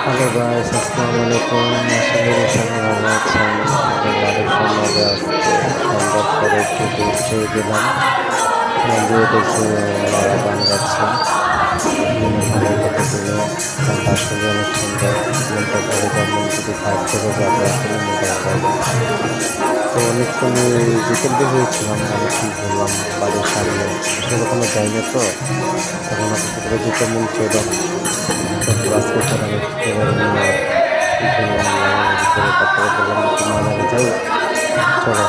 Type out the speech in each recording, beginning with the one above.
Hello guys, আসসালামু আলাইকুম। আশা করি সবাই ভালো আছেন। আমাদের বাড়ির সমাজে আজকে সন্ধ্যার পরে একটু ঘুরতে গেলাম। গিয়ে দেখি ওনারা গান গাচ্ছে। মনে হলো কতগুলো গানটা আসলে অনেক সুন্দর। মনটা ভরে যায়, মন যদি খারাপ থেকে যাবে আসলে মনটা ভরে যায়। তো অনেকক্ষণ বিকেল দিকে গিয়েছিলাম, অনেকক্ষণ ঘুরলাম বাড়ির সামনে। আসলে কখনো যাইনি তো, তখন হঠাৎ করে যেতে মন চাইলো। তারপর আজকে ফ্যামিলি পরিবার নিয়ে ঘুরলাম লাভালাভি করে, তারপরে বললাম একটু মাজারে যাই, চলো।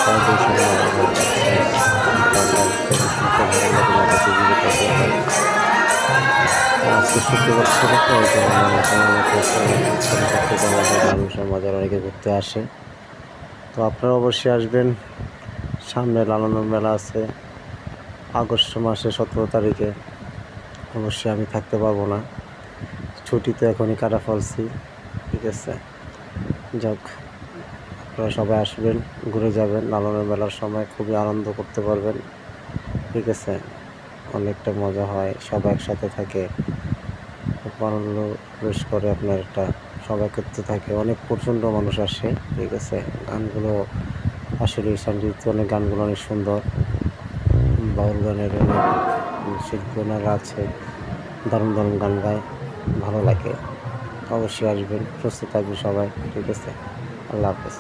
তাই দিয়ে সবাই মাজারে যাচ্ছে। গানটা যখন শুনতে ভালো লাগে, মাথাতে জীবিত হয়ে যায়। আজকে শুক্রবার ছিল তো, এই জন্য মানুষজন অনেকে ছোটোখাটো থেকে আমাদের মানুষের মাজার অনেকে ঘুরতে আসে। তো আপনারা অবশ্যই আসবেন। সামনে লালন মেলা আছে আগস্ট মাসে 17 তারিখে। অবশ্যই আমি থাকতে পারবো না, ছুটি তো এখনই কাটা ফেলছি। ঠিক আছে, যাক, আপনারা সবাই আসবেন, ঘুরে যাবেন। লালনের মেলার সময় খুবই আনন্দ করতে পারবেন। ঠিক আছে, অনেকটা মজা হয়, সবাই একসাথে থাকে, খুব আনন্দ প্রবেশ করে। আপনার একটা সবাই করতে থাকে, অনেক প্রচণ্ড মানুষ আসে। ঠিক আছে, গানগুলো আসলে সঙ্গীত অনেক গানগুলো অনেক সুন্দর। বাউল গানের অনেক শিল্পীরা আছে, দারুণ দারুণ গান গায়, ভালো লাগে। অবশ্যই আসবেন, সুস্থ থাকবেন সবাই। ঠিক আছে, আল্লাহ হাফেজ।